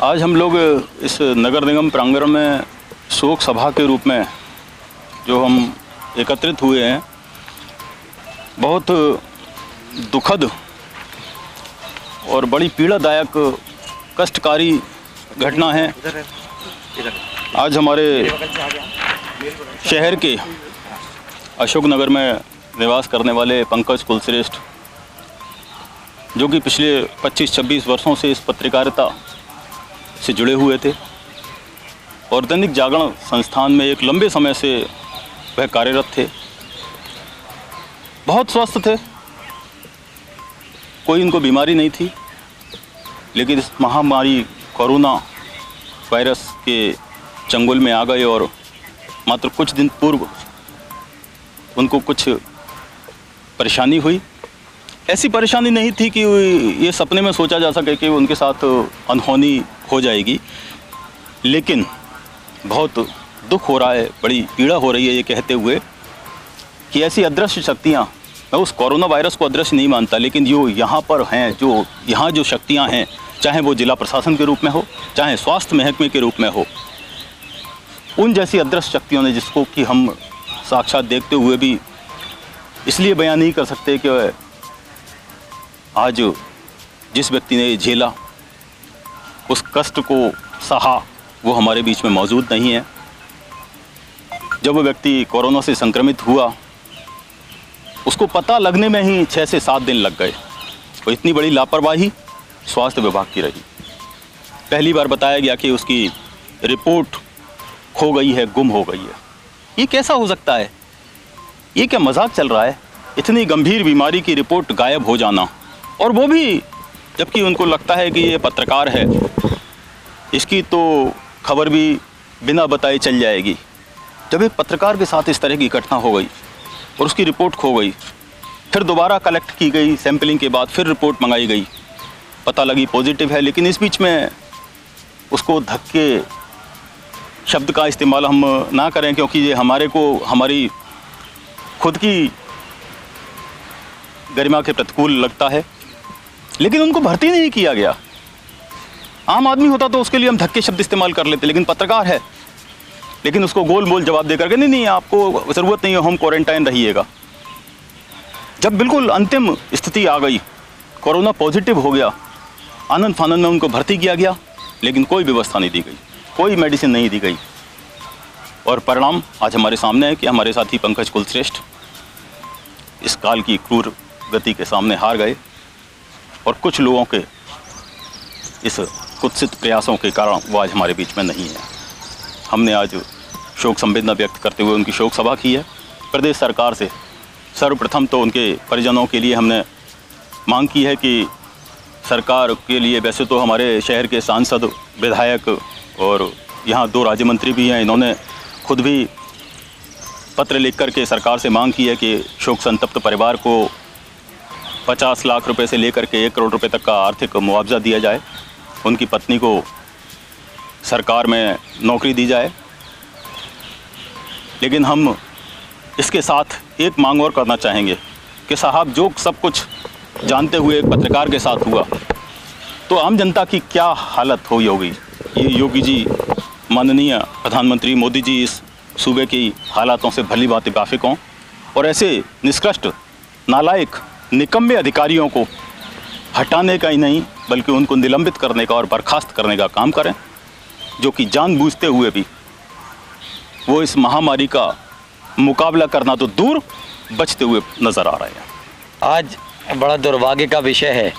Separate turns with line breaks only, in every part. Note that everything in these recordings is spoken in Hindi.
आज हम लोग इस नगर निगम प्रांगण में शोक सभा के रूप में जो हम एकत्रित हुए हैं, बहुत दुखद और बड़ी पीड़ादायक कष्टकारी घटना है। आज हमारे शहर के अशोक नगर में निवास करने वाले पंकज कुलश्रेष्ठ, जो कि पिछले 25-26 वर्षों से इस पत्रकारिता से जुड़े हुए थे और दैनिक जागरण संस्थान में एक लंबे समय से वह कार्यरत थे। बहुत स्वस्थ थे, कोई इनको बीमारी नहीं थी, लेकिन इस महामारी कोरोना वायरस के चंगुल में आ गए और मात्र कुछ दिन पूर्व उनको कुछ परेशानी हुई। ऐसी परेशानी नहीं थी कि ये सपने में सोचा जा सके कि उनके साथ अनहोनी हो जाएगी, लेकिन बहुत दुख हो रहा है, बड़ी पीड़ा हो रही है ये कहते हुए कि ऐसी अदृश्य शक्तियाँ, मैं उस कोरोना वायरस को अदृश्य नहीं मानता, लेकिन जो यहाँ पर हैं, जो यहाँ जो शक्तियाँ हैं, चाहे वो जिला प्रशासन के रूप में हो, चाहे स्वास्थ्य महकमे के रूप में हो, उन जैसी अदृश्य शक्तियों ने, जिसको कि हम साक्षात देखते हुए भी इसलिए बयान नहीं कर सकते कि आज जिस व्यक्ति ने झेला, उस कष्ट को सहा, वो हमारे बीच में मौजूद नहीं है। जब वो व्यक्ति कोरोना से संक्रमित हुआ, उसको पता लगने में ही 6 से 7 दिन लग गए और इतनी बड़ी लापरवाही स्वास्थ्य विभाग की रही। पहली बार बताया गया कि उसकी रिपोर्ट खो गई है, गुम हो गई है। ये कैसा हो सकता है? ये क्या मजाक चल रहा है? इतनी गंभीर बीमारी की रिपोर्ट गायब हो जाना, और वो भी जबकि उनको लगता है कि ये पत्रकार है, इसकी तो खबर भी बिना बताए चल जाएगी। जब एक पत्रकार के साथ इस तरह की घटना हो गई और उसकी रिपोर्ट खो गई, फिर दोबारा कलेक्ट की गई, सैंपलिंग के बाद फिर रिपोर्ट मंगाई गई, पता लगी पॉजिटिव है, लेकिन इस बीच में उसको धक्के शब्द का इस्तेमाल हम ना करें, क्योंकि ये हमारी खुद की गरिमा के प्रतिकूल लगता है। लेकिन उनको भर्ती नहीं किया गया। आम आदमी होता तो उसके लिए हम धक्के शब्द इस्तेमाल कर लेते, लेकिन पत्रकार है, लेकिन उसको गोल मोल जवाब देकर के नहीं, आपको ज़रूरत नहीं है, होम क्वारंटाइन रहिएगा। जब बिल्कुल अंतिम स्थिति आ गई, कोरोना पॉजिटिव हो गया, आनंद फानंद में उनको भर्ती किया गया, लेकिन कोई व्यवस्था नहीं दी गई, कोई मेडिसिन नहीं दी गई, और परिणाम आज हमारे सामने है कि हमारे साथी पंकज कुलश्रेष्ठ इस काल की क्रूर गति के सामने हार गए और कुछ लोगों के इस कुत्सित प्रयासों के कारण वो आज हमारे बीच में नहीं है। हमने आज शोक संवेदना व्यक्त करते हुए उनकी शोक सभा की है। प्रदेश सरकार से सर्वप्रथम तो उनके परिजनों के लिए हमने मांग की है कि सरकार के लिए, वैसे तो हमारे शहर के सांसद, विधायक और यहाँ 2 राज्य मंत्री भी हैं, इन्होंने खुद भी पत्र लिख करके सरकार से मांग की है कि शोक संतप्त परिवार को 50 लाख रुपए से लेकर के 1 करोड़ रुपए तक का आर्थिक मुआवजा दिया जाए, उनकी पत्नी को सरकार में नौकरी दी जाए। लेकिन हम इसके साथ एक मांग और करना चाहेंगे कि साहब, जो सब कुछ जानते हुए एक पत्रकार के साथ हुआ, तो आम जनता की क्या हालत हुई होगी। ये योगी जी, माननीय प्रधानमंत्री मोदी जी इस सूबे की हालातों से भली भांति वाकिफ हों और ऐसे निष्कृष्ट, नालायक, निकम्मे अधिकारियों को हटाने का ही नहीं, बल्कि उनको निलंबित करने का और बर्खास्त करने का काम करें, जो कि जानबूझते हुए भी वो इस महामारी का मुकाबला करना तो दूर, बचते हुए नज़र आ रहे हैं।
आज बड़ा दुर्भाग्य का विषय है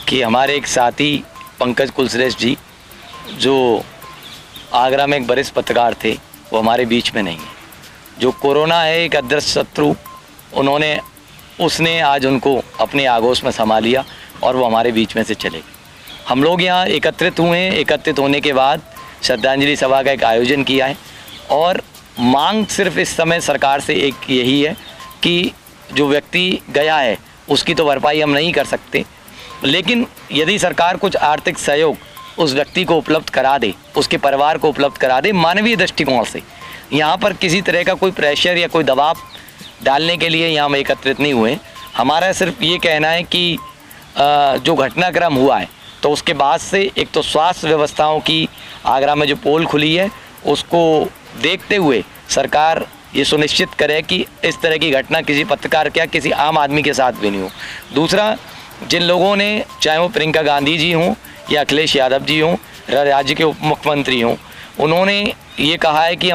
कि हमारे एक साथी पंकज कुलश्रेष्ठ जी, जो आगरा में एक वरिष्ठ पत्रकार थे, वो हमारे बीच में नहीं है। जो कोरोना है एक अदृश्य शत्रु, उसने आज उनको अपने आगोश में समा लिया और वो हमारे बीच में से चले गए। हम लोग यहाँ एकत्रित हुए हैं। एकत्रित होने के बाद श्रद्धांजलि सभा का एक आयोजन किया है और मांग सिर्फ इस समय सरकार से एक यही है कि जो व्यक्ति गया है उसकी तो भरपाई हम नहीं कर सकते, लेकिन यदि सरकार कुछ आर्थिक सहयोग उस व्यक्ति को उपलब्ध करा दे, उसके परिवार को उपलब्ध करा दे, मानवीय दृष्टिकोण से, यहाँ पर किसी तरह का कोई प्रेशर या कोई दबाव डालने के लिए यहाँ हम एकत्रित नहीं हुए। हमारा सिर्फ ये कहना है कि जो घटनाक्रम हुआ है तो तो उसके बाद से एक तो स्वास्थ्य व्यवस्थाओं की आगरा में जो पोल खुली है उसको देखते हुए सरकार ये सुनिश्चित करे कि इस तरह की घटना किसी पत्रकार क्या किसी आम आदमी के साथ भी नहीं हो। दूसरा, जिन लोगों ने, चाहे वो प्रियंका गांधी जी हों या अखिलेश यादव जी हों, राज्य के उप मुख्यमंत्री हों, उन्होंने ये कहा है कि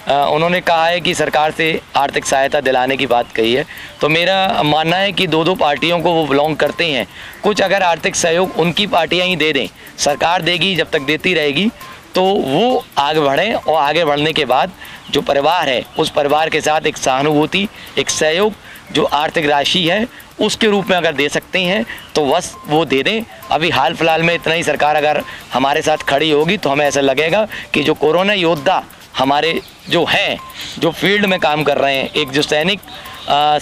उन्होंने कहा है कि सरकार से आर्थिक सहायता दिलाने की बात कही है। तो मेरा मानना है कि दो पार्टियों को वो बिलोंग करते हैं, कुछ अगर आर्थिक सहयोग उनकी पार्टियां ही दे दें, सरकार देगी, जब तक देती रहेगी, तो वो आगे बढ़ें और आगे बढ़ने के बाद जो परिवार है उस परिवार के साथ एक सहानुभूति, एक सहयोग, जो आर्थिक राशि है उसके रूप में अगर दे सकते हैं तो बस वो दे दें। अभी हाल फिलहाल में इतना ही सरकार अगर हमारे साथ खड़ी होगी तो हमें ऐसा लगेगा कि जो कोरोना योद्धा हमारे जो हैं, जो फील्ड में काम कर रहे हैं, एक जो सैनिक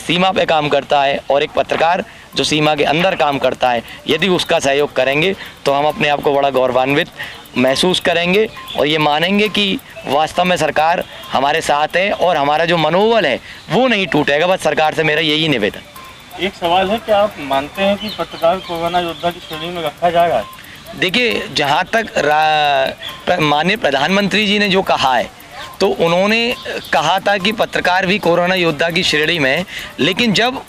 सीमा पे काम करता है और एक पत्रकार जो सीमा के अंदर काम करता है, यदि उसका सहयोग करेंगे तो हम अपने आप को बड़ा गौरवान्वित महसूस करेंगे और ये मानेंगे कि वास्तव में सरकार हमारे साथ है और हमारा जो मनोबल है वो नहीं टूटेगा। बस सरकार से मेरा यही निवेदन।
एक सवाल है, क्या आप मानते हैं कि पत्रकार कोरोना योद्धा की श्रेणी में रखा जाएगा?
देखिए, जहाँ तक माननीय प्रधानमंत्री जी ने जो कहा है, तो उन्होंने कहा था कि पत्रकार भी कोरोना योद्धा की श्रेणी में है, लेकिन जब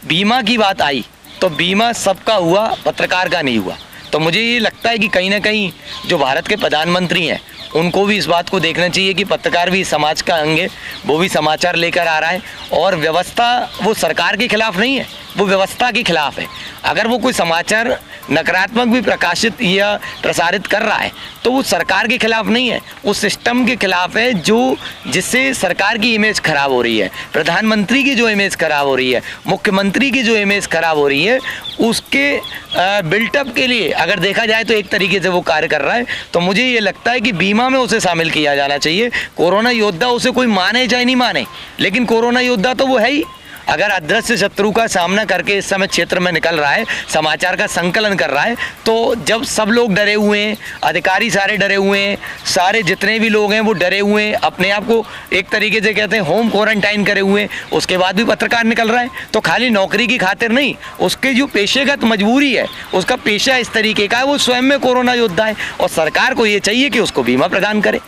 बीमा की बात आई तो बीमा सबका हुआ, पत्रकार का नहीं हुआ। तो मुझे ये लगता है कि कहीं ना कहीं जो भारत के प्रधानमंत्री हैं उनको भी इस बात को देखना चाहिए कि पत्रकार भी समाज का अंग है, वो भी समाचार लेकर आ रहा है और व्यवस्था वो सरकार के खिलाफ नहीं है, वो व्यवस्था के खिलाफ है। अगर वो कोई समाचार नकारात्मक भी प्रकाशित या प्रसारित कर रहा है तो वो सरकार के खिलाफ नहीं है, उस सिस्टम के खिलाफ है जो जिससे सरकार की इमेज खराब हो रही है, प्रधानमंत्री की जो इमेज खराब हो रही है, मुख्यमंत्री की जो इमेज खराब हो रही है, उसके बिल्टअप के लिए अगर देखा जाए तो एक तरीके से वो कार्य कर रहा है। तो मुझे ये लगता है कि बीमा में उसे शामिल किया जाना चाहिए। कोरोना योद्धा उसे कोई माने चाहे नहीं माने, लेकिन कोरोना योद्धा तो वो है ही। अगर अदृश्य शत्रु का सामना करके इस समय क्षेत्र में निकल रहा है, समाचार का संकलन कर रहा है, तो जब सब लोग डरे हुए हैं, अधिकारी सारे डरे हुए हैं, सारे जितने भी लोग हैं वो डरे हुए हैं, अपने आप को एक तरीके से कहते हैं होम क्वारंटाइन करे हुए हैं, उसके बाद भी पत्रकार निकल रहा है, तो खाली नौकरी की खातिर नहीं, उसके जो पेशेगत मजबूरी है, उसका पेशा इस तरीके का है, वो स्वयं में कोरोना योद्धा है और सरकार को ये चाहिए कि उसको बीमा प्रदान करे।